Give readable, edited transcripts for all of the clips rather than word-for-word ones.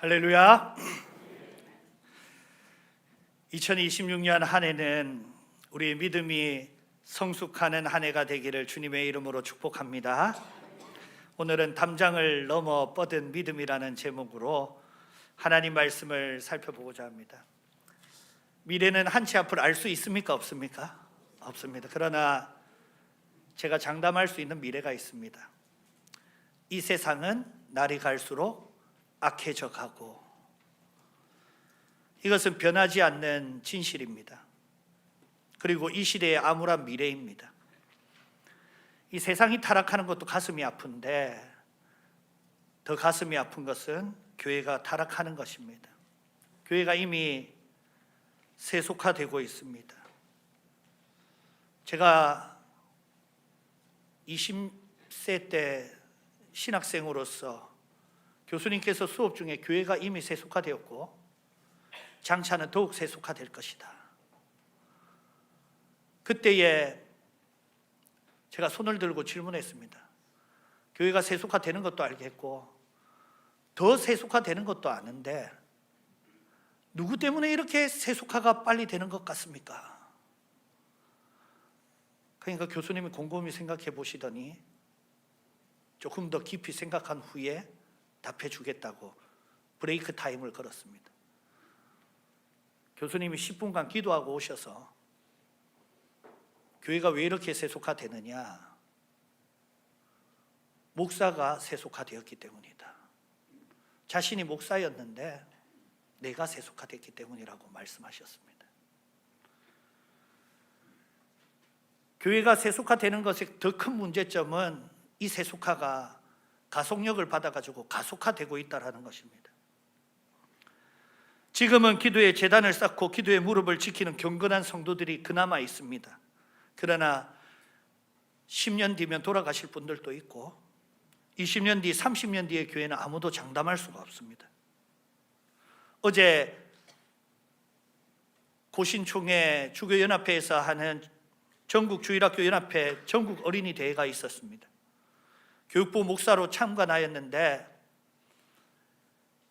할렐루야. 2026년 한 해는 우리의 믿음이 성숙하는 한 해가 되기를 주님의 이름으로 축복합니다. 오늘은 담장을 넘어 뻗은 믿음이라는 제목으로 하나님 말씀을 살펴보고자 합니다. 미래는 한치 앞을 알 수 있습니까? 없습니까? 없습니다. 그러나 제가 장담할 수 있는 미래가 있습니다. 이 세상은 날이 갈수록 악해져 가고, 이것은 변하지 않는 진실입니다. 그리고 이 시대의 암울한 미래입니다. 이 세상이 타락하는 것도 가슴이 아픈데 더 가슴이 아픈 것은 교회가 타락하는 것입니다. 교회가 이미 세속화되고 있습니다. 제가 20세 때 신학생으로서 교수님께서 수업 중에 교회가 이미 세속화되었고 장차는 더욱 세속화될 것이다. 그때에 제가 손을 들고 질문했습니다. 교회가 세속화되는 것도 알겠고 더 세속화되는 것도 아는데 누구 때문에 이렇게 세속화가 빨리 되는 것 같습니까? 그러니까 교수님이 곰곰이 생각해 보시더니 조금 더 깊이 생각한 후에 답해 주겠다고 브레이크 타임을 걸었습니다. 교수님이 10분간 기도하고 오셔서 교회가 왜 이렇게 세속화되느냐? 목사가 세속화되었기 때문이다. 자신이 목사였는데 내가 세속화됐기 때문이라고 말씀하셨습니다. 교회가 세속화되는 것의 더 큰 문제점은 이 세속화가 가속력을 받아가지고 가속화되고 있다는 것입니다. 지금은 기도의 제단을 쌓고 기도의 무릎을 지키는 경건한 성도들이 그나마 있습니다. 그러나 10년 뒤면 돌아가실 분들도 있고 20년 뒤, 30년 뒤의 교회는 아무도 장담할 수가 없습니다. 어제 고신총회 주교연합회에서 하는 전국주일학교연합회 전국 어린이 대회가 있었습니다. 교육부 목사로 참관하였는데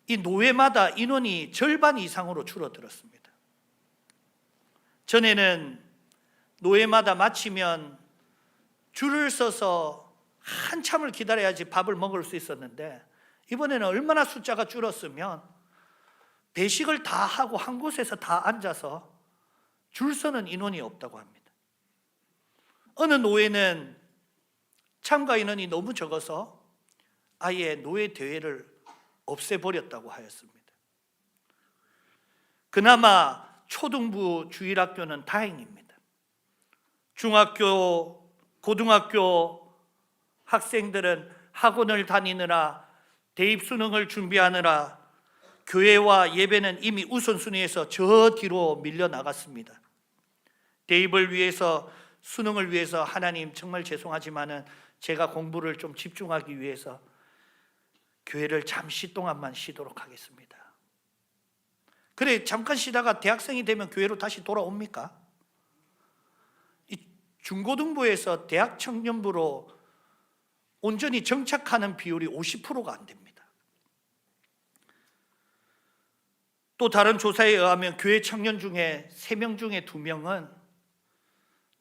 이 노회마다 인원이 절반 이상으로 줄어들었습니다. 전에는 노회마다 마치면 줄을 서서 한참을 기다려야지 밥을 먹을 수 있었는데 이번에는 얼마나 숫자가 줄었으면 배식을 다 하고 한 곳에서 다 앉아서 줄 서는 인원이 없다고 합니다. 어느 노회는 참가 인원이 너무 적어서 아예 노회 대회를 없애버렸다고 하였습니다. 그나마 초등부 주일학교는 다행입니다. 중학교, 고등학교 학생들은 학원을 다니느라 대입 수능을 준비하느라 교회와 예배는 이미 우선순위에서 저 뒤로 밀려나갔습니다. 대입을 위해서, 수능을 위해서 하나님 정말 죄송하지만은 제가 공부를 좀 집중하기 위해서 교회를 잠시 동안만 쉬도록 하겠습니다. 그래, 잠깐 쉬다가 대학생이 되면 교회로 다시 돌아옵니까? 이 중고등부에서 대학 청년부로 온전히 정착하는 비율이 50%가 안 됩니다. 또 다른 조사에 의하면 교회 청년 중에 3명 중에 2명은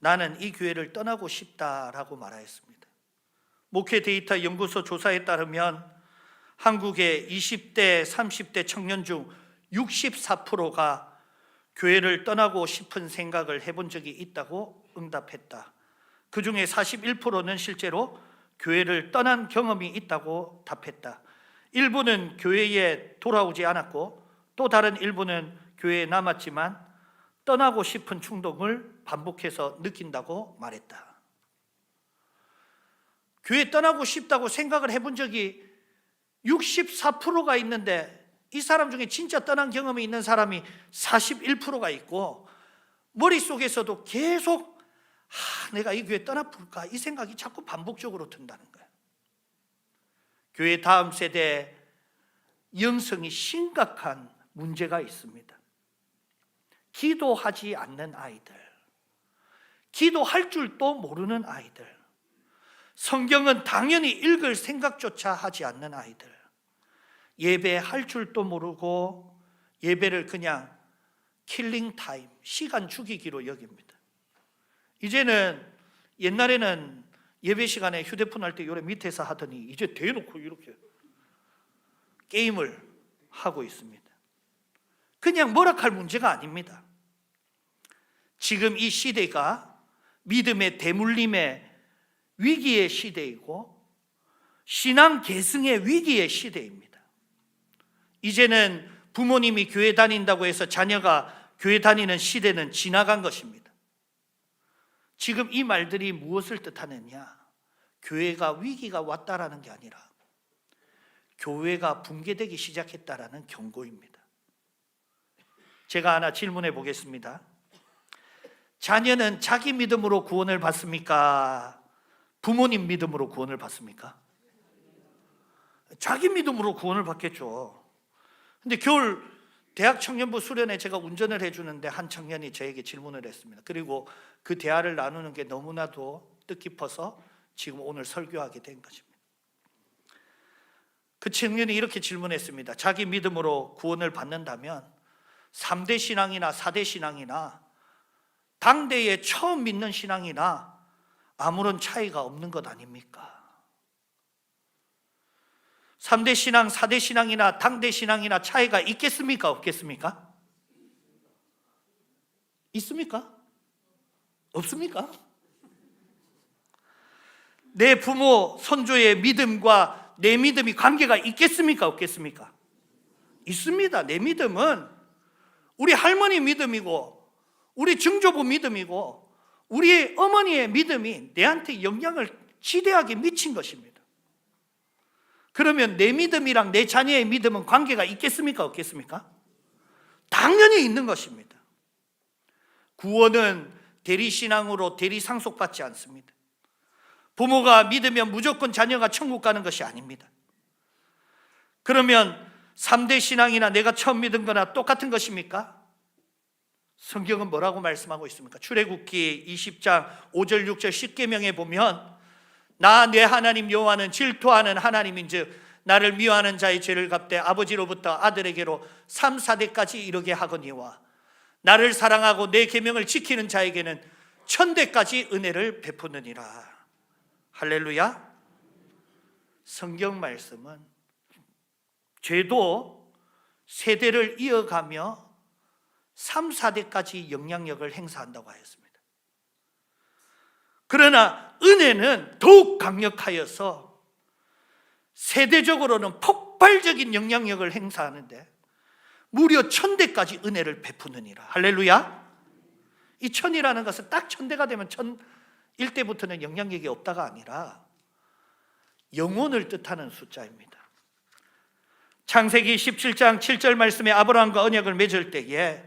나는 이 교회를 떠나고 싶다라고 말하였습니다. 목회 데이터 연구소 조사에 따르면 한국의 20대, 30대 청년 중 64%가 교회를 떠나고 싶은 생각을 해본 적이 있다고 응답했다. 그 중에 41%는 실제로 교회를 떠난 경험이 있다고 답했다. 일부는 교회에 돌아오지 않았고 또 다른 일부는 교회에 남았지만 떠나고 싶은 충동을 반복해서 느낀다고 말했다. 교회 떠나고 싶다고 생각을 해본 적이 64%가 있는데 이 사람 중에 진짜 떠난 경험이 있는 사람이 41%가 있고 머릿속에서도 계속 내가 이 교회 떠나볼까 이 생각이 자꾸 반복적으로 든다는 거예요. 교회 다음 세대 영성이 심각한 문제가 있습니다. 기도하지 않는 아이들, 기도할 줄도 모르는 아이들, 성경은 당연히 읽을 생각조차 하지 않는 아이들, 예배할 줄도 모르고 예배를 그냥 킬링 타임, 시간 죽이기로 여깁니다. 이제는 옛날에는 예배 시간에 휴대폰 할 때 요래 밑에서 하더니 이제 대놓고 이렇게 게임을 하고 있습니다. 그냥 뭐라 할 문제가 아닙니다. 지금 이 시대가 믿음의 대물림의 위기의 시대이고 신앙 계승의 위기의 시대입니다. 이제는 부모님이 교회 다닌다고 해서 자녀가 교회 다니는 시대는 지나간 것입니다. 지금 이 말들이 무엇을 뜻하느냐? 교회가 위기가 왔다라는 게 아니라 교회가 붕괴되기 시작했다라는 경고입니다. 제가 하나 질문해 보겠습니다. 자녀는 자기 믿음으로 구원을 받습니까? 부모님 믿음으로 구원을 받습니까? 자기 믿음으로 구원을 받겠죠. 근데 겨울 대학 청년부 수련회 제가 운전을 해주는데 한 청년이 저에게 질문을 했습니다. 그리고 그 대화를 나누는 게 너무나도 뜻깊어서 지금 오늘 설교하게 된 것입니다. 그 청년이 이렇게 질문했습니다. 자기 믿음으로 구원을 받는다면 3대 신앙이나 4대 신앙이나 당대에 처음 믿는 신앙이나 아무런 차이가 없는 것 아닙니까? 3대 신앙, 4대 신앙이나 당대 신앙이나 차이가 있겠습니까? 없겠습니까? 있습니까? 없습니까? 내 부모, 선조의 믿음과 내 믿음이 관계가 있겠습니까? 없겠습니까? 있습니다. 내 믿음은 우리 할머니 믿음이고 우리 증조부 믿음이고 우리 어머니의 믿음이 내한테 영향을 지대하게 미친 것입니다. 그러면 내 믿음이랑 내 자녀의 믿음은 관계가 있겠습니까? 없겠습니까? 당연히 있는 것입니다. 구원은 대리신앙으로 대리상속받지 않습니다. 부모가 믿으면 무조건 자녀가 천국 가는 것이 아닙니다. 그러면 3대 신앙이나 내가 처음 믿은 거나 똑같은 것입니까? 성경은 뭐라고 말씀하고 있습니까? 출애굽기 20장 5절 6절 10계명에 보면 나 내 하나님 여호와는 질투하는 하나님인즉 나를 미워하는 자의 죄를 갚되 아버지로부터 아들에게로 3, 4대까지 이르게 하거니와 나를 사랑하고 내 계명을 지키는 자에게는 1000대까지 은혜를 베푸느니라. 할렐루야. 성경 말씀은 죄도 세대를 이어가며 3, 4대까지 영향력을 행사한다고 하였습니다. 그러나 은혜는 더욱 강력하여서 세대적으로는 폭발적인 영향력을 행사하는데 무려 1000대까지 은혜를 베푸느니라. 할렐루야. 이 1000이라는 것은 딱 1000대가 되면 1001대부터는 영향력이 없다가 아니라 영혼을 뜻하는 숫자입니다. 창세기 17장 7절 말씀에 아브라함과 언약을 맺을 때에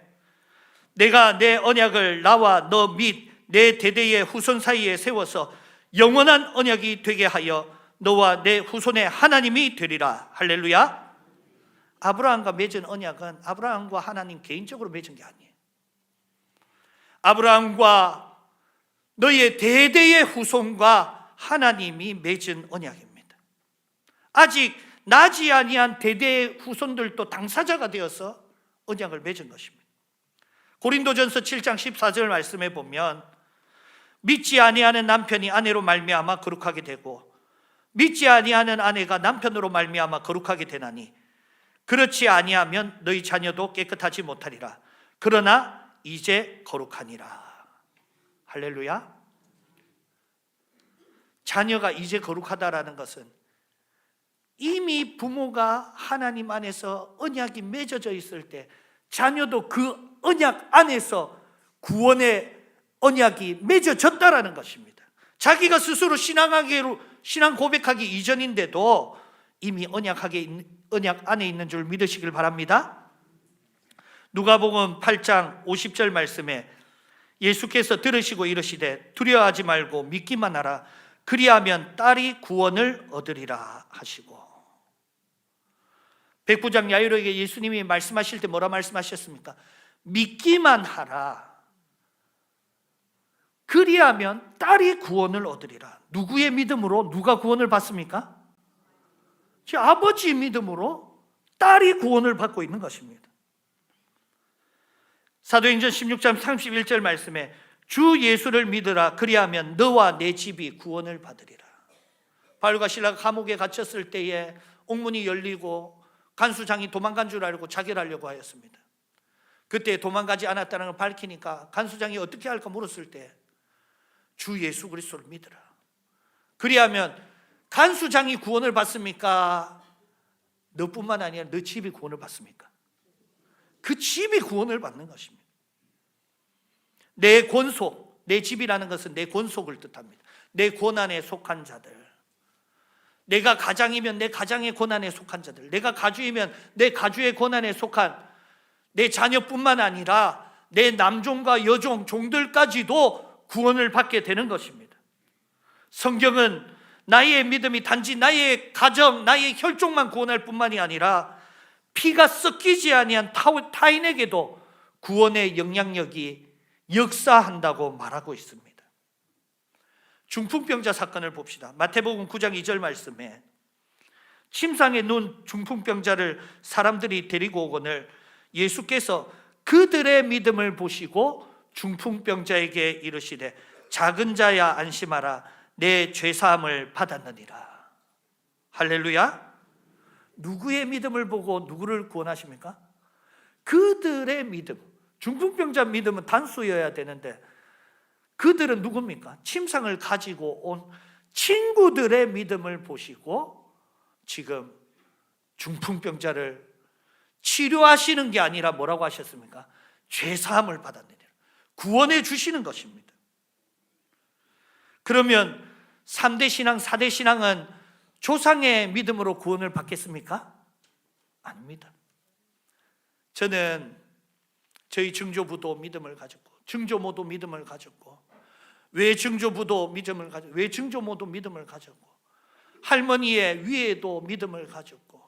내가 내 언약을 나와 너 및 내 대대의 후손 사이에 세워서 영원한 언약이 되게 하여 너와 내 후손의 하나님이 되리라. 할렐루야. 아브라함과 맺은 언약은 아브라함과 하나님 개인적으로 맺은 게 아니에요. 아브라함과 너의 대대의 후손과 하나님이 맺은 언약입니다. 아직 나지 아니한 대대의 후손들도 당사자가 되어서 언약을 맺은 것입니다. 고린도전서 7장 14절 말씀에 보면 믿지 아니하는 남편이 아내로 말미암아 거룩하게 되고 믿지 아니하는 아내가 남편으로 말미암아 거룩하게 되나니 그렇지 아니하면 너희 자녀도 깨끗하지 못하리라. 그러나 이제 거룩하니라. 할렐루야. 자녀가 이제 거룩하다라는 것은 이미 부모가 하나님 안에서 언약이 맺어져 있을 때 자녀도 그 언약 안에서 구원의 언약이 맺어졌다라는 것입니다. 자기가 스스로 신앙 고백하기 이전인데도 이미 언약 안에 있는 줄 믿으시길 바랍니다. 누가복음 8장 50절 말씀에 예수께서 들으시고 이르시되 두려워하지 말고 믿기만 하라. 그리하면 딸이 구원을 얻으리라 하시고, 백부장 야이로에게 예수님이 말씀하실 때 뭐라 말씀하셨습니까? 믿기만 하라. 그리하면 딸이 구원을 얻으리라. 누구의 믿음으로 누가 구원을 받습니까? 제 아버지 믿음으로 딸이 구원을 받고 있는 것입니다. 사도행전 16장 31절 말씀에 주 예수를 믿으라 그리하면 너와 내 집이 구원을 받으리라. 바울과 실라가 감옥에 갇혔을 때에 옥문이 열리고 간수장이 도망간 줄 알고 자결하려고 하였습니다. 그때 도망가지 않았다는 걸 밝히니까 간수장이 어떻게 할까 물었을 때 주 예수 그리스도를 믿으라. 그리하면 간수장이 구원을 받습니까? 너뿐만 아니라 너 집이 구원을 받습니까? 그 집이 구원을 받는 것입니다. 내 권속, 내 집이라는 것은 내 권속을 뜻합니다. 내 권한에 속한 자들, 내가 가장이면 내 가장의 권한에 속한 자들, 내가 가주이면 내 가주의 권한에 속한 내 자녀뿐만 아니라 내 남종과 여종, 종들까지도 구원을 받게 되는 것입니다. 성경은 나의 믿음이 단지 나의 가정, 나의 혈족만 구원할 뿐만이 아니라 피가 섞이지 아니한 타인에게도 구원의 영향력이 역사한다고 말하고 있습니다. 중풍병자 사건을 봅시다. 마태복음 9장 2절 말씀에 침상에 누운 중풍병자를 사람들이 데리고 오거늘 예수께서 그들의 믿음을 보시고 중풍병자에게 이르시되 작은 자야 안심하라 내 죄사함을 받았느니라. 할렐루야. 누구의 믿음을 보고 누구를 구원하십니까? 그들의 믿음. 중풍병자 믿음은 단수여야 되는데 그들은 누굽니까? 침상을 가지고 온 친구들의 믿음을 보시고 지금 중풍병자를 치료하시는 게 아니라 뭐라고 하셨습니까? 죄사함을 받았느니라. 구원해 주시는 것입니다. 그러면 3대 신앙, 4대 신앙은 조상의 믿음으로 구원을 받겠습니까? 아닙니다. 저는 저희 증조부도 믿음을 가졌고 증조모도 믿음을 가졌고 외증조부도 믿음을 가졌고 외증조모도 믿음을 가졌고 할머니의 위에도 믿음을 가졌고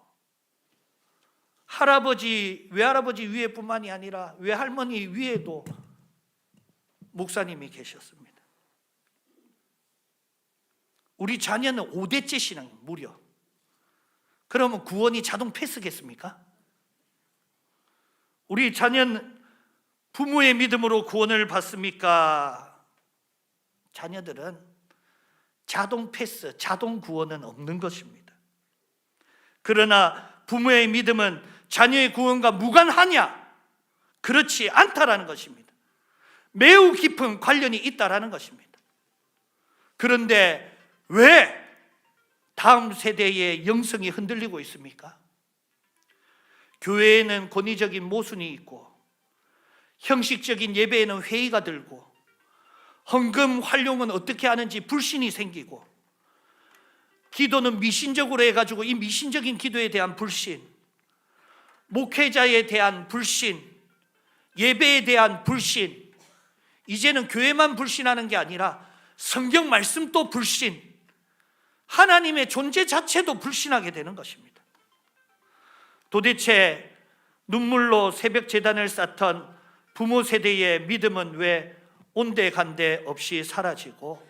할아버지, 외할아버지 위에뿐만이 아니라 외할머니 위에도 목사님이 계셨습니다. 우리 자녀는 5대째 신앙 무려. 그러면 구원이 자동 패스겠습니까? 우리 자녀는 부모의 믿음으로 구원을 받습니까? 자녀들은 자동 패스, 자동 구원은 없는 것입니다. 그러나 부모의 믿음은 자녀의 구원과 무관하냐? 그렇지 않다라는 것입니다. 매우 깊은 관련이 있다라는 것입니다. 그런데 왜 다음 세대의 영성이 흔들리고 있습니까? 교회에는 권위적인 모순이 있고 형식적인 예배에는 회의가 들고 헌금 활용은 어떻게 하는지 불신이 생기고 기도는 미신적으로 해가지고 이 미신적인 기도에 대한 불신, 목회자에 대한 불신, 예배에 대한 불신, 이제는 교회만 불신하는 게 아니라 성경 말씀도 불신, 하나님의 존재 자체도 불신하게 되는 것입니다. 도대체 눈물로 새벽 제단을 쌓던 부모 세대의 믿음은 왜 온데간데 없이 사라지고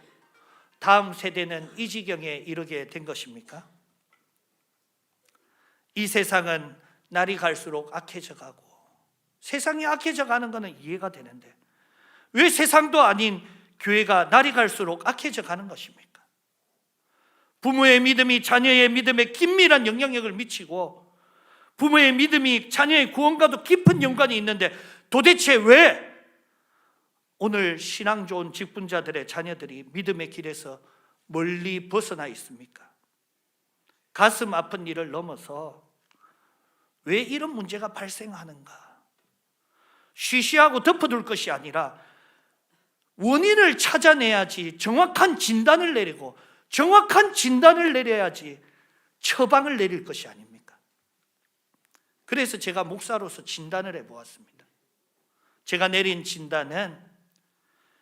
다음 세대는 이 지경에 이르게 된 것입니까? 이 세상은 날이 갈수록 악해져 가고 세상이 악해져 가는 것은 이해가 되는데 왜 세상도 아닌 교회가 날이 갈수록 악해져 가는 것입니까? 부모의 믿음이 자녀의 믿음에 긴밀한 영향력을 미치고 부모의 믿음이 자녀의 구원과도 깊은 연관이 있는데 도대체 왜 오늘 신앙 좋은 직분자들의 자녀들이 믿음의 길에서 멀리 벗어나 있습니까? 가슴 아픈 일을 넘어서 왜 이런 문제가 발생하는가? 쉬쉬하고 덮어둘 것이 아니라 원인을 찾아내야지 정확한 진단을 내리고 정확한 진단을 내려야지 처방을 내릴 것이 아닙니까? 그래서 제가 목사로서 진단을 해보았습니다. 제가 내린 진단은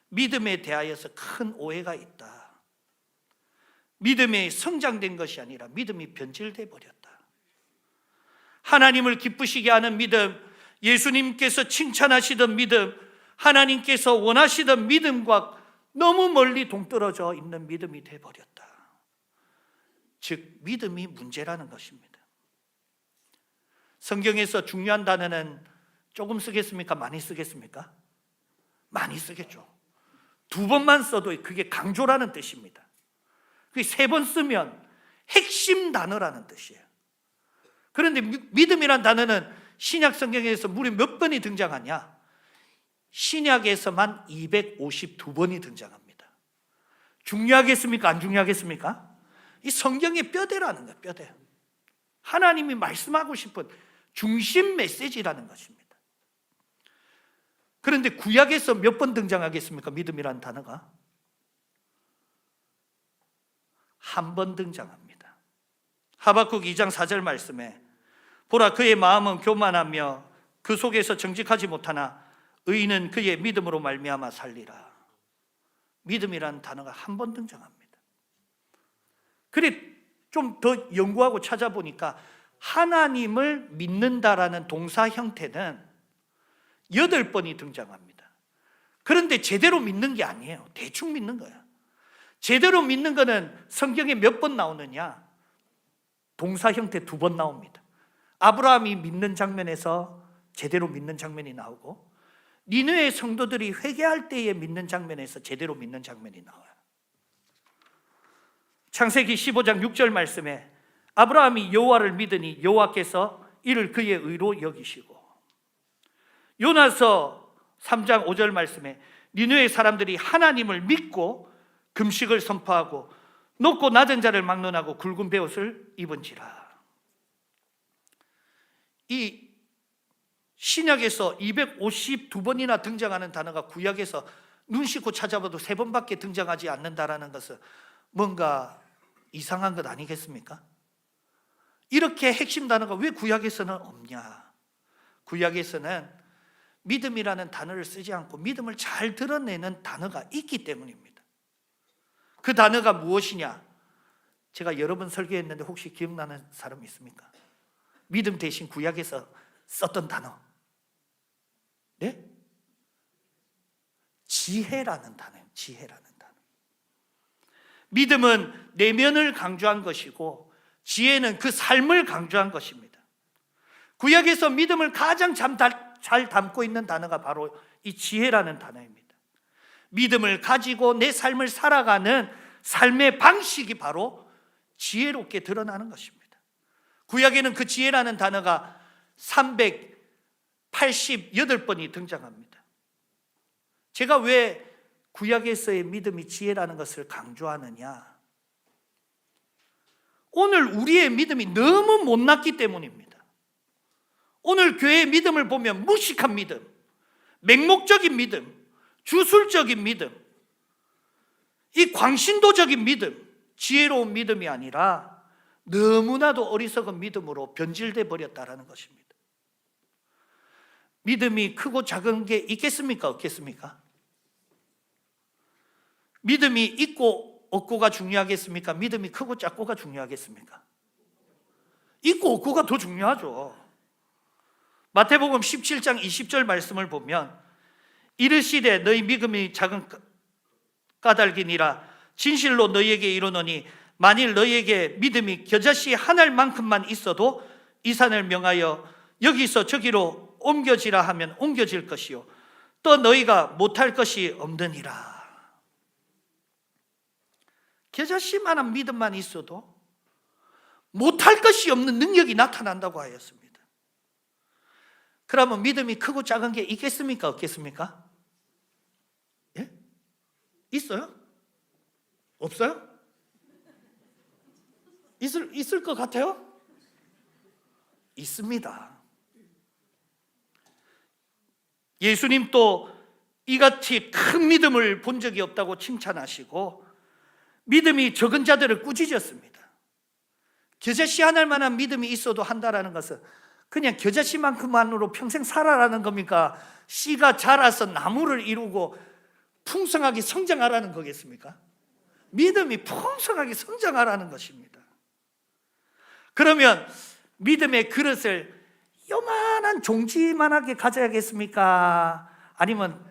믿음에 대하여서 큰 오해가 있다. 믿음이 성장된 것이 아니라 믿음이 변질돼 버렸다. 하나님을 기쁘시게 하는 믿음, 예수님께서 칭찬하시던 믿음, 하나님께서 원하시던 믿음과 너무 멀리 동떨어져 있는 믿음이 돼버렸다. 즉 믿음이 문제라는 것입니다. 성경에서 중요한 단어는 조금 쓰겠습니까? 많이 쓰겠습니까? 많이 쓰겠죠. 2번만 써도 그게 강조라는 뜻입니다. 그게 3번 쓰면 핵심 단어라는 뜻이에요. 그런데 믿음이란 단어는 신약 성경에서 무려 몇 번이 등장하냐? 신약에서만 252번이 등장합니다. 중요하겠습니까? 안 중요하겠습니까? 이 성경의 뼈대라는 거예요. 뼈대. 하나님이 말씀하고 싶은 중심 메시지라는 것입니다. 그런데 구약에서 몇 번 등장하겠습니까? 믿음이라는 단어가 1번 등장합니다. 하박국 2장 4절 말씀에 보라 그의 마음은 교만하며 그 속에서 정직하지 못하나 의인은 그의 믿음으로 말미암아 살리라. 믿음이라는 단어가 1번 등장합니다. 그래 좀 더 연구하고 찾아보니까 하나님을 믿는다라는 동사 형태는 8번이 등장합니다. 그런데 제대로 믿는 게 아니에요. 대충 믿는 거야. 제대로 믿는 거는 성경에 몇 번 나오느냐? 동사 형태 2번 나옵니다. 아브라함이 믿는 장면에서 제대로 믿는 장면이 나오고 니느웨 성도들이 회개할 때에 믿는 장면에서 제대로 믿는 장면이 나와요. 창세기 15장 6절 말씀에 아브라함이 여호와를 믿으니 여호와께서 이를 그의 의로 여기시고, 요나서 3장 5절 말씀에 니느웨 사람들이 하나님을 믿고 금식을 선포하고 높고 낮은 자를 막론하고 굵은 베옷을 입은지라. 이 신약에서 252번이나 등장하는 단어가 구약에서 눈 씻고 찾아봐도 3번밖에 등장하지 않는다라는 것은 뭔가 이상한 것 아니겠습니까? 이렇게 핵심 단어가 왜 구약에서는 없냐? 구약에서는 믿음이라는 단어를 쓰지 않고 믿음을 잘 드러내는 단어가 있기 때문입니다. 그 단어가 무엇이냐? 제가 여러 번 설교했는데 혹시 기억나는 사람 있습니까? 믿음 대신 구약에서 썼던 단어. 네? 지혜라는 단어예요. 지혜라는 단어. 믿음은 내면을 강조한 것이고 지혜는 그 삶을 강조한 것입니다. 구약에서 믿음을 가장 잘 담고 있는 단어가 바로 이 지혜라는 단어입니다. 믿음을 가지고 내 삶을 살아가는 삶의 방식이 바로 지혜롭게 드러나는 것입니다. 구약에는 그 지혜라는 단어가 388번이 등장합니다. 제가 왜 구약에서의 믿음이 지혜라는 것을 강조하느냐? 오늘 우리의 믿음이 너무 못났기 때문입니다. 오늘 교회의 믿음을 보면 무식한 믿음, 맹목적인 믿음, 주술적인 믿음, 이 광신도적인 믿음, 지혜로운 믿음이 아니라 너무나도 어리석은 믿음으로 변질돼 버렸다라는 것입니다. 믿음이 크고 작은 게 있겠습니까? 없겠습니까? 믿음이 있고 없고가 중요하겠습니까? 믿음이 크고 작고가 중요하겠습니까? 있고 없고가 더 중요하죠. 마태복음 17장 20절 말씀을 보면 이르시되 너희 믿음이 작은 까닭이니라 진실로 너희에게 이르노니 만일 너희에게 믿음이 겨자씨 한 알만큼만 있어도 이 산을 명하여 여기서 저기로 옮겨지라 하면 옮겨질 것이요 또 너희가 못할 것이 없느니라. 겨자씨만한 믿음만 있어도 못할 것이 없는 능력이 나타난다고 하였습니다. 그러면 믿음이 크고 작은 게 있겠습니까? 없겠습니까? 예? 있어요? 없어요? 있을 것 같아요? 있습니다. 예수님도 이같이 큰 믿음을 본 적이 없다고 칭찬하시고 믿음이 적은 자들을 꾸짖었습니다. 겨자씨 한 알만한 믿음이 있어도 한다라는 것은 그냥 겨자씨만큼만으로 평생 살아라는 겁니까? 씨가 자라서 나무를 이루고 풍성하게 성장하라는 거겠습니까? 믿음이 풍성하게 성장하라는 것입니다. 그러면 믿음의 그릇을 요만한 종지만하게 가져야겠습니까? 아니면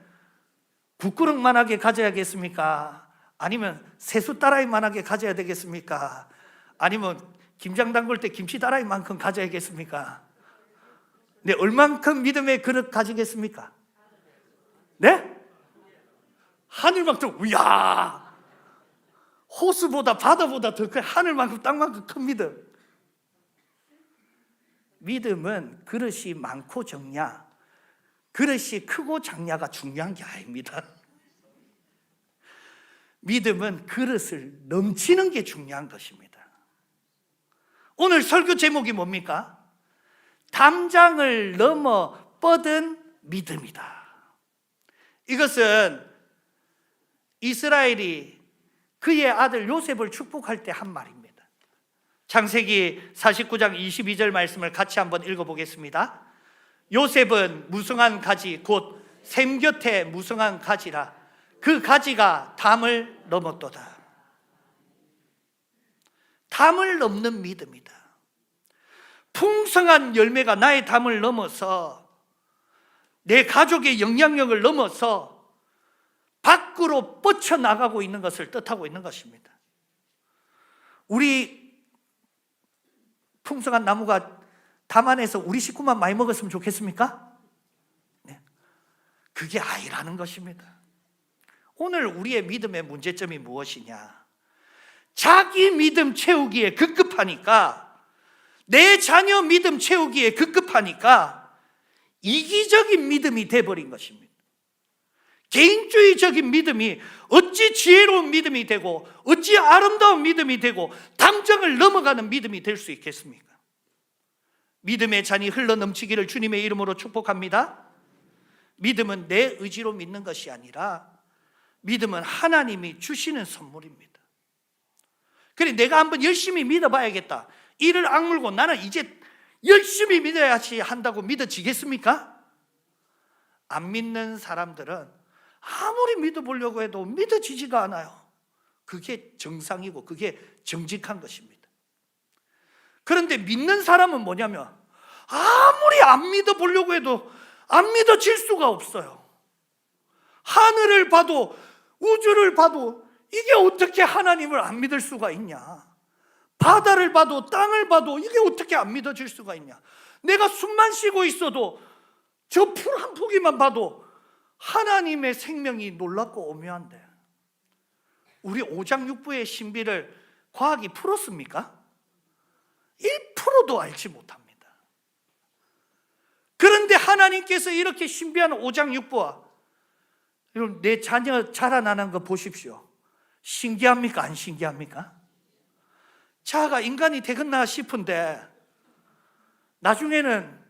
국그릇만하게 가져야겠습니까? 아니면 세수 따라이만하게 가져야 되겠습니까? 아니면 김장 담글 때 김치 따라이만큼 가져야겠습니까? 네, 얼만큼 믿음의 그릇 가지겠습니까? 네? 하늘만큼, 이야, 호수보다 바다보다 더 큰 하늘만큼 땅만큼 큰 믿음. 믿음은 그릇이 많고 적냐, 그릇이 크고 작냐가 중요한 게 아닙니다. 믿음은 그릇을 넘치는 게 중요한 것입니다. 오늘 설교 제목이 뭡니까? 담장을 넘어 뻗은 믿음이다. 이것은 이스라엘이 그의 아들 요셉을 축복할 때 한 말입니다. 창세기 49장 22절 말씀을 같이 한번 읽어보겠습니다. 요셉은 무성한 가지 곧 샘 곁에 무성한 가지라 그 가지가 담을 넘었도다. 담을 넘는 믿음이다. 풍성한 열매가 나의 담을 넘어서 내 가족의 영향력을 넘어서 밖으로 뻗쳐나가고 있는 것을 뜻하고 있는 것입니다. 우리 풍성한 나무가 담 안에서 우리 식구만 많이 먹었으면 좋겠습니까? 네. 그게 아니라는 것입니다. 오늘 우리의 믿음의 문제점이 무엇이냐? 자기 믿음 채우기에 급급하니까, 내 자녀 믿음 채우기에 급급하니까 이기적인 믿음이 돼버린 것입니다. 개인주의적인 믿음이 어찌 지혜로운 믿음이 되고 어찌 아름다운 믿음이 되고 담장을 넘어가는 믿음이 될 수 있겠습니까? 믿음의 잔이 흘러넘치기를 주님의 이름으로 축복합니다. 믿음은 내 의지로 믿는 것이 아니라 믿음은 하나님이 주시는 선물입니다. 그래, 내가 한번 열심히 믿어봐야겠다, 이를 악물고 나는 이제 열심히 믿어야지 한다고 믿어지겠습니까? 안 믿는 사람들은 아무리 믿어보려고 해도 믿어지지가 않아요. 그게 정상이고 그게 정직한 것입니다. 그런데 믿는 사람은 뭐냐면 아무리 안 믿어보려고 해도 안 믿어질 수가 없어요. 하늘을 봐도 우주를 봐도 이게 어떻게 하나님을 안 믿을 수가 있냐? 바다를 봐도 땅을 봐도 이게 어떻게 안 믿어질 수가 있냐? 내가 숨만 쉬고 있어도 저 풀 한 포기만 봐도 하나님의 생명이 놀랍고 오묘한데, 우리 오장육부의 신비를 과학이 풀었습니까? 1%도 알지 못합니다. 그런데 하나님께서 이렇게 신비한 오장육부와 내 자녀 자라나는 거 보십시오. 신기합니까? 안 신기합니까? 자가 인간이 되겠나 싶은데 나중에는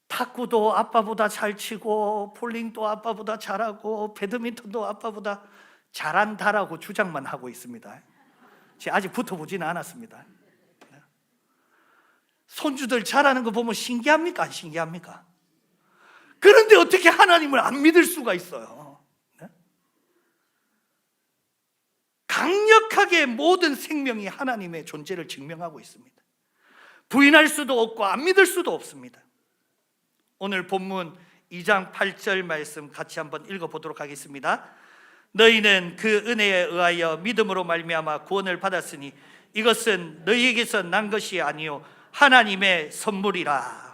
탁구도 아빠보다 잘 치고 볼링도 아빠보다 잘하고 배드민턴도 아빠보다 잘한다라고 주장만 하고 있습니다. 제가 아직 붙어보지는 않았습니다. 손주들 잘하는 거 보면 신기합니까? 안 신기합니까? 그런데 어떻게 하나님을 안 믿을 수가 있어요? 강력하게 모든 생명이 하나님의 존재를 증명하고 있습니다. 부인할 수도 없고 안 믿을 수도 없습니다. 오늘 본문 2장 8절 말씀 같이 한번 읽어보도록 하겠습니다. 너희는 그 은혜에 의하여 믿음으로 말미암아 구원을 받았으니 이것은 너희에게서 난 것이 아니요 하나님의 선물이라.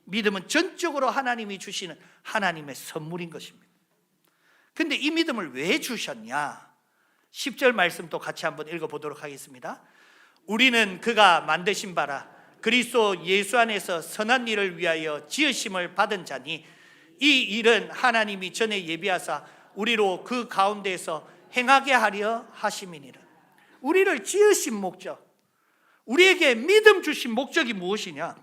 믿음은 전적으로 하나님이 주시는 하나님의 선물인 것입니다. 근데 이 믿음을 왜 주셨냐? 10절 말씀도 같이 한번 읽어보도록 하겠습니다. 우리는 그가 만드신 바라 그리스도 예수 안에서 선한 일을 위하여 지으심을 받은 자니 이 일은 하나님이 전에 예비하사 우리로 그 가운데에서 행하게 하려 하심이니라. 우리를 지으신 목적, 우리에게 믿음 주신 목적이 무엇이냐?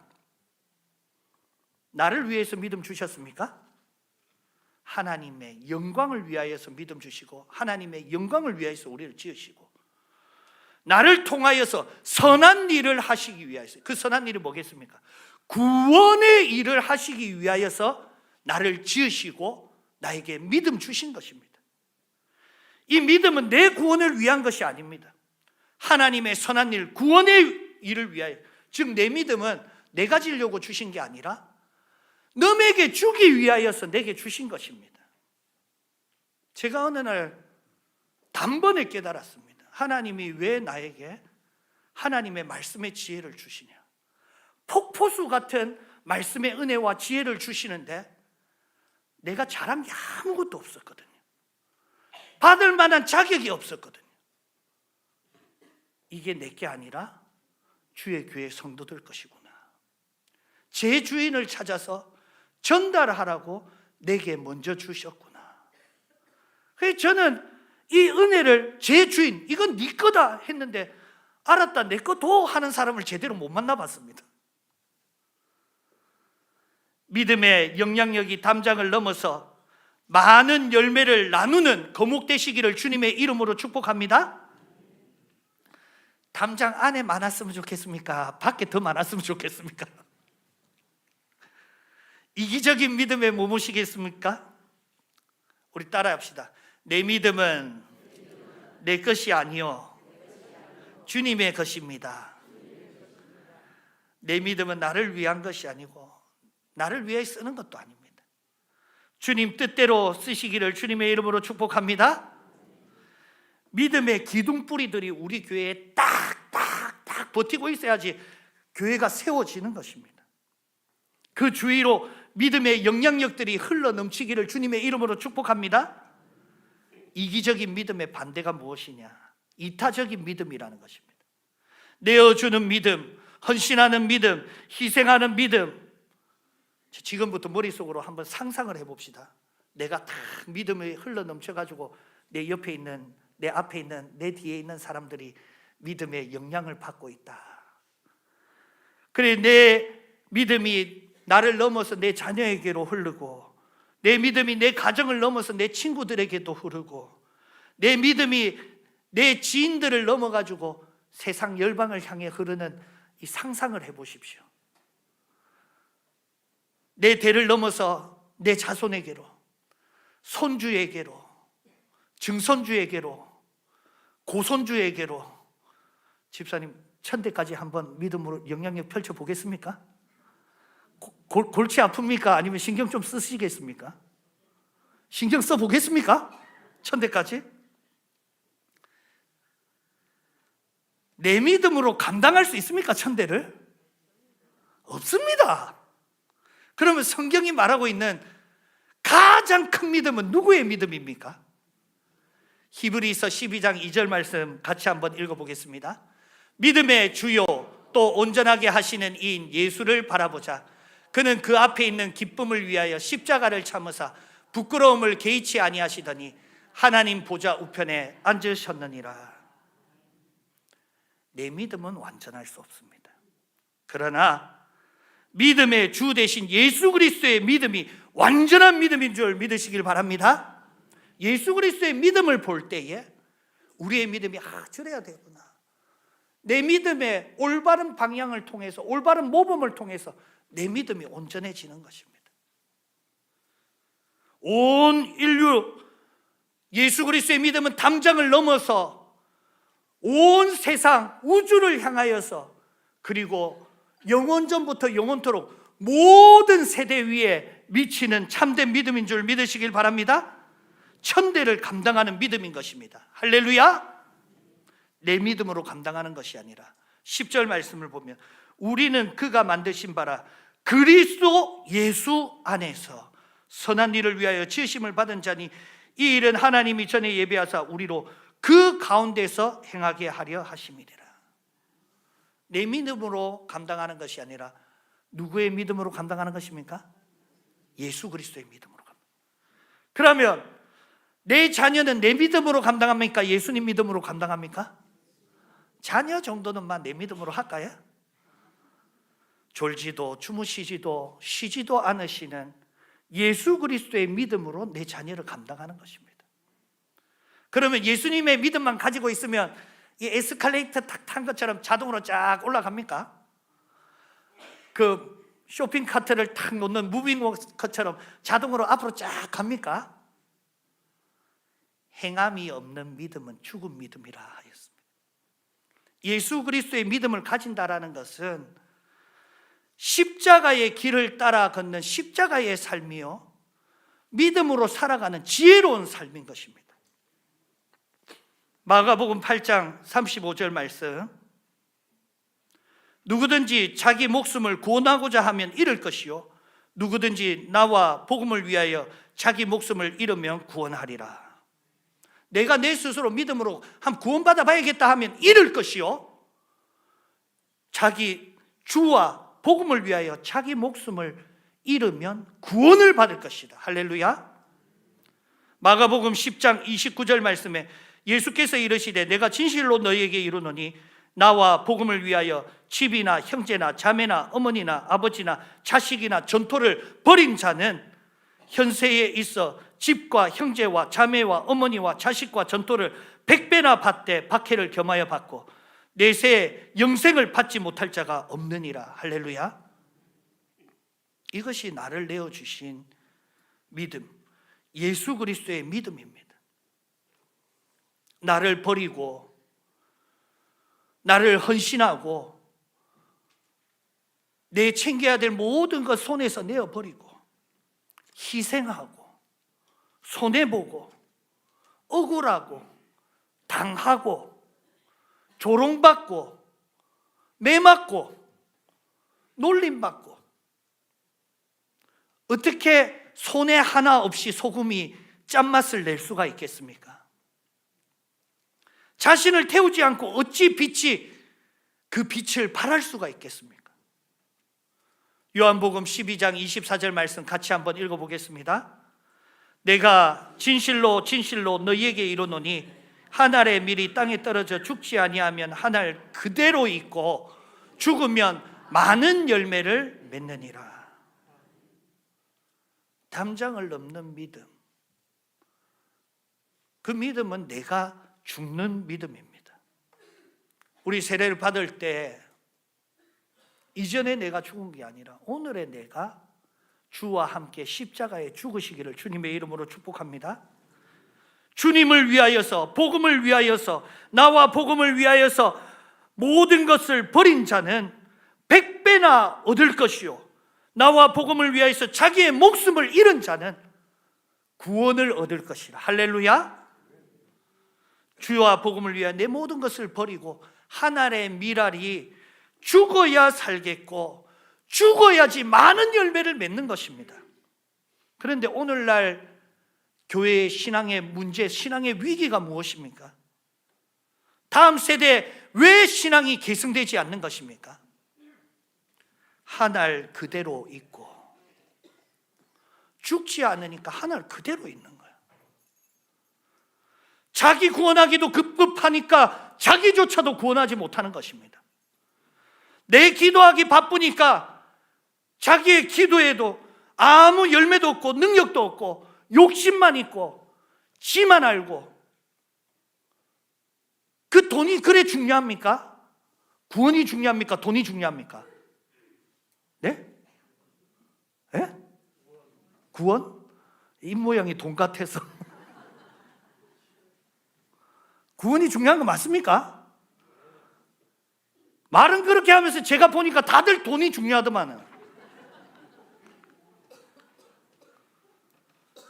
나를 위해서 믿음 주셨습니까? 하나님의 영광을 위하여서 믿음 주시고 하나님의 영광을 위하여서 우리를 지으시고 나를 통하여서 선한 일을 하시기 위하여서, 그 선한 일이 뭐겠습니까? 구원의 일을 하시기 위하여서 나를 지으시고 나에게 믿음 주신 것입니다. 이 믿음은 내 구원을 위한 것이 아닙니다. 하나님의 선한 일, 구원의 일을 위하여, 즉 내 믿음은 내가 지려고 주신 게 아니라 너에게 주기 위하여서 내게 주신 것입니다. 제가 어느 날 단번에 깨달았습니다. 하나님이 왜 나에게 하나님의 말씀의 지혜를 주시냐? 폭포수 같은 말씀의 은혜와 지혜를 주시는데 내가 잘한 게 아무것도 없었거든요. 받을 만한 자격이 없었거든요. 이게 내게 아니라 주의 교회 성도들 것이구나. 제 주인을 찾아서 전달하라고 내게 먼저 주셨구나. 그래서 저는 이 은혜를 제 주인, 이건 네 거다 했는데 알았다, 내 거도 하는 사람을 제대로 못 만나봤습니다. 믿음의 영향력이 담장을 넘어서 많은 열매를 나누는 거목 되시기를 주님의 이름으로 축복합니다. 담장 안에 많았으면 좋겠습니까? 밖에 더 많았으면 좋겠습니까? 이기적인 믿음에 뭐 모시겠습니까? 우리 따라합시다. 내 믿음은 내 것이 아니요 주님의 것입니다. 내 믿음은 나를 위한 것이 아니고 나를 위해 쓰는 것도 아닙니다. 주님 뜻대로 쓰시기를 주님의 이름으로 축복합니다. 믿음의 기둥뿌리들이 우리 교회에 딱 버티고 있어야지 교회가 세워지는 것입니다. 그 주위로 믿음의 영향력들이 흘러 넘치기를 주님의 이름으로 축복합니다. 이기적인 믿음의 반대가 무엇이냐? 이타적인 믿음이라는 것입니다. 내어주는 믿음, 헌신하는 믿음, 희생하는 믿음. 지금부터 머릿속으로 한번 상상을 해봅시다. 내가 다 믿음이 흘러 넘쳐가지고 내 옆에 있는, 내 앞에 있는, 내 뒤에 있는 사람들이 믿음의 영향을 받고 있다. 그래, 내 믿음이 나를 넘어서 내 자녀에게로 흐르고, 내 믿음이 내 가정을 넘어서 내 친구들에게도 흐르고, 내 믿음이 내 지인들을 넘어가지고 세상 열방을 향해 흐르는 이 상상을 해보십시오. 내 대를 넘어서 내 자손에게로, 손주에게로, 증손주에게로, 고손주에게로. 집사님, 천대까지 한번 믿음으로 영향력 펼쳐보겠습니까? 골치 아픕니까? 아니면 신경 좀 쓰시겠습니까? 신경 써보겠습니까? 천대까지? 내 믿음으로 감당할 수 있습니까? 천대를? 없습니다. 그러면 성경이 말하고 있는 가장 큰 믿음은 누구의 믿음입니까? 히브리서 12장 2절 말씀 같이 한번 읽어보겠습니다. 믿음의 주요 또 온전하게 하시는 이인 예수를 바라보자. 그는 그 앞에 있는 기쁨을 위하여 십자가를 참으사 부끄러움을 개의치 아니하시더니 하나님 보좌 우편에 앉으셨느니라. 내 믿음은 완전할 수 없습니다. 그러나 믿음의 주 되신 예수 그리스도의 믿음이 완전한 믿음인 줄 믿으시길 바랍니다. 예수 그리스도의 믿음을 볼 때에 우리의 믿음이 저래야 되구나. 내 믿음의 올바른 방향을 통해서, 올바른 모범을 통해서 내 믿음이 온전해지는 것입니다. 온 인류, 예수 그리스도의 믿음은 담장을 넘어서 온 세상, 우주를 향하여서, 그리고 영원전부터 영원토록 모든 세대 위에 미치는 참된 믿음인 줄 믿으시길 바랍니다. 천대를 감당하는 믿음인 것입니다. 할렐루야. 내 믿음으로 감당하는 것이 아니라 10절 말씀을 보면 우리는 그가 만드신 바라 그리스도 예수 안에서 선한 일을 위하여 지으심을 받은 자니 이 일은 하나님이 전에 예비하사 우리로 그 가운데서 행하게 하려 하심이니라. 내 믿음으로 감당하는 것이 아니라 누구의 믿음으로 감당하는 것입니까? 예수 그리스도의 믿음으로 감당. 그러면 내 자녀는 내 믿음으로 감당합니까? 예수님 믿음으로 감당합니까? 자녀 정도는만 내 믿음으로 할까요? 졸지도 주무시지도 쉬지도 않으시는 예수 그리스도의 믿음으로 내 자녀를 감당하는 것입니다. 그러면 예수님의 믿음만 가지고 있으면 이 에스컬레이터 탁 탄 것처럼 자동으로 쫙 올라갑니까? 그 쇼핑 카트를 탁 놓는 무빙워커처럼 자동으로 앞으로 쫙 갑니까? 행함이 없는 믿음은 죽은 믿음이라 하였습니다. 예수 그리스도의 믿음을 가진다라는 것은 십자가의 길을 따라 걷는 십자가의 삶이요, 믿음으로 살아가는 지혜로운 삶인 것입니다. 마가복음 8장 35절 말씀, 누구든지 자기 목숨을 구원하고자 하면 잃을 것이요 누구든지 나와 복음을 위하여 자기 목숨을 잃으면 구원하리라. 내가 내 스스로 믿음으로 한 구원받아 봐야겠다 하면 잃을 것이요 자기 주와 복음을 위하여 자기 목숨을 잃으면 구원을 받을 것이다. 할렐루야. 마가복음 10장 29절 말씀에 예수께서 이르시되 내가 진실로 너희에게 이르노니 나와 복음을 위하여 집이나 형제나 자매나 어머니나 아버지나 자식이나 전토를 벌인 자는 현세에 있어 집과 형제와 자매와 어머니와 자식과 전토를 100배나 받되 박해를 겸하여 받고 내세 영생을 받지 못할 자가 없느니라. 할렐루야. 이것이 나를 내어주신 믿음, 예수 그리스도의 믿음입니다. 나를 버리고 나를 헌신하고 내 챙겨야 될 모든 것 손에서 내어버리고 희생하고 손해보고 억울하고 당하고 조롱받고 매맞고 놀림받고 어떻게 손해 하나 없이 소금이 짠맛을 낼 수가 있겠습니까? 자신을 태우지 않고 어찌 빛이 그 빛을 발할 수가 있겠습니까? 요한복음 12장 24절 말씀 같이 한번 읽어보겠습니다. 내가 진실로 진실로 너희에게 이르노니 한 알의 밀이 땅에 떨어져 죽지 아니하면 한 알 그대로 있고 죽으면 많은 열매를 맺느니라. 담장을 넘는 믿음, 그 믿음은 내가 죽는 믿음입니다. 우리 세례를 받을 때 이전에 내가 죽은 게 아니라 오늘의 내가 주와 함께 십자가에 죽으시기를 주님의 이름으로 축복합니다. 주님을 위하여서, 복음을 위하여서, 나와 복음을 위하여서 모든 것을 버린 자는 100배나 얻을 것이요 나와 복음을 위하여서 자기의 목숨을 잃은 자는 구원을 얻을 것이라. 할렐루야. 주와 복음을 위하여 내 모든 것을 버리고 한 알의 밀알이 죽어야 살겠고 죽어야지 많은 열매를 맺는 것입니다. 그런데 오늘날 교회의 신앙의 문제, 신앙의 위기가 무엇입니까? 다음 세대에 왜 신앙이 계승되지 않는 것입니까? 한 알 그대로 있고 죽지 않으니까 한 알 그대로 있는 거야. 자기 구원하기도 급급하니까 자기조차도 구원하지 못하는 것입니다. 내 기도하기 바쁘니까 자기의 기도에도 아무 열매도 없고 능력도 없고 욕심만 있고 지만 알고. 그 돈이 그래 중요합니까? 구원이 중요합니까? 돈이 중요합니까? 네? 네? 구원? 입모양이 돈 같아서 구원이 중요한 거 맞습니까? 말은 그렇게 하면서 제가 보니까 다들 돈이 중요하더만은.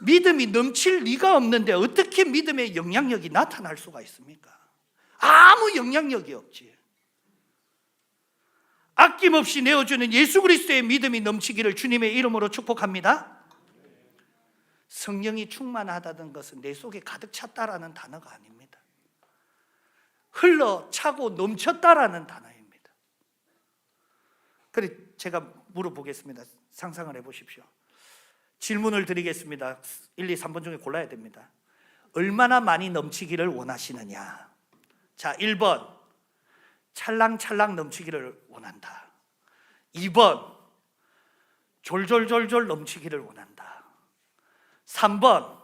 믿음이 넘칠 리가 없는데 어떻게 믿음의 영향력이 나타날 수가 있습니까? 아무 영향력이 없지. 아낌없이 내어주는 예수 그리스도의 믿음이 넘치기를 주님의 이름으로 축복합니다. 성령이 충만하다는 것은 내 속에 가득 찼다라는 단어가 아닙니다. 흘러 차고 넘쳤다라는 단어입니다. 그래 제가 물어보겠습니다. 상상을 해보십시오. 질문을 드리겠습니다. 1, 2, 3번 중에 골라야 됩니다. 얼마나 많이 넘치기를 원하시느냐? 자, 1번 찰랑찰랑 넘치기를 원한다. 2번 졸졸졸졸 넘치기를 원한다. 3번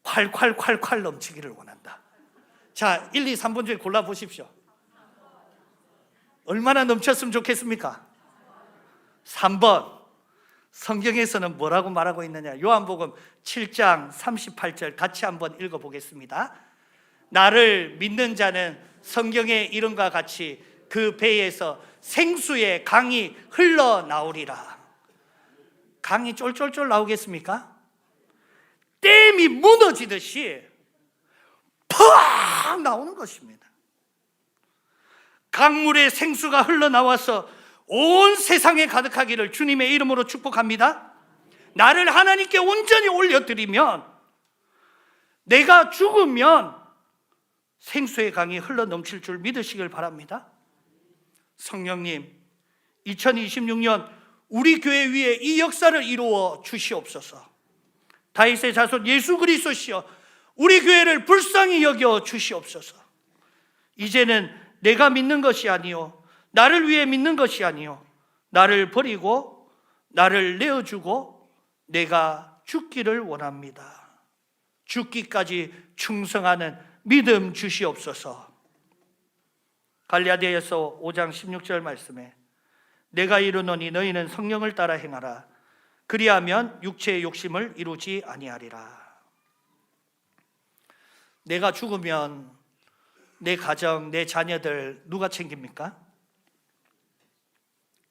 콸콸콸콸 넘치기를 원한다. 자, 1, 2, 3번 중에 골라보십시오. 얼마나 넘쳤으면 좋겠습니까? 3번. 성경에서는 뭐라고 말하고 있느냐? 요한복음 7장 38절 같이 한번 읽어보겠습니다. 나를 믿는 자는 성경의 이름과 같이 그 배에서 생수의 강이 흘러나오리라. 강이 쫄쫄쫄 나오겠습니까? 댐이 무너지듯이 팍 나오는 것입니다. 강물의 생수가 흘러나와서 온 세상에 가득하기를 주님의 이름으로 축복합니다. 나를 하나님께 온전히 올려드리면, 내가 죽으면 생수의 강이 흘러넘칠 줄 믿으시길 바랍니다. 성령님, 2026년 우리 교회 위에 이 역사를 이루어 주시옵소서. 다윗의 자손 예수 그리스도시여, 우리 교회를 불쌍히 여겨 주시옵소서. 이제는 내가 믿는 것이 아니요, 나를 위해 믿는 것이 아니요, 나를 버리고 나를 내어주고 내가 죽기를 원합니다. 죽기까지 충성하는 믿음 주시옵소서. 갈라디아서 5장 16절 말씀에 내가 이르노니 너희는 성령을 따라 행하라. 그리하면 육체의 욕심을 이루지 아니하리라. 내가 죽으면 내 가정, 내 자녀들 누가 챙깁니까?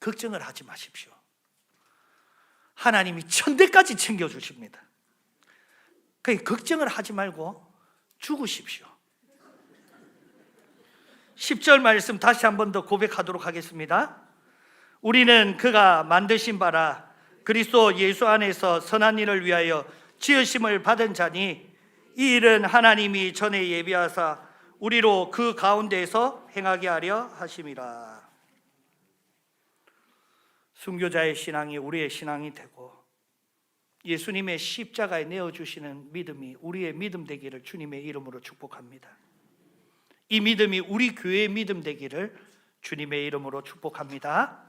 걱정을 하지 마십시오. 하나님이 천대까지 챙겨주십니다. 그러니까 걱정을 하지 말고 죽으십시오. 10절 말씀 다시 한 번 더 고백하도록 하겠습니다. 우리는 그가 만드신 바라 그리스도 예수 안에서 선한 일을 위하여 지으심을 받은 자니, 이 일은 하나님이 전에 예비하사 우리로 그 가운데에서 행하게 하려 하심이라. 순교자의 신앙이 우리의 신앙이 되고, 예수님의 십자가에 내어주시는 믿음이 우리의 믿음 되기를 주님의 이름으로 축복합니다. 이 믿음이 우리 교회의 믿음 되기를 주님의 이름으로 축복합니다.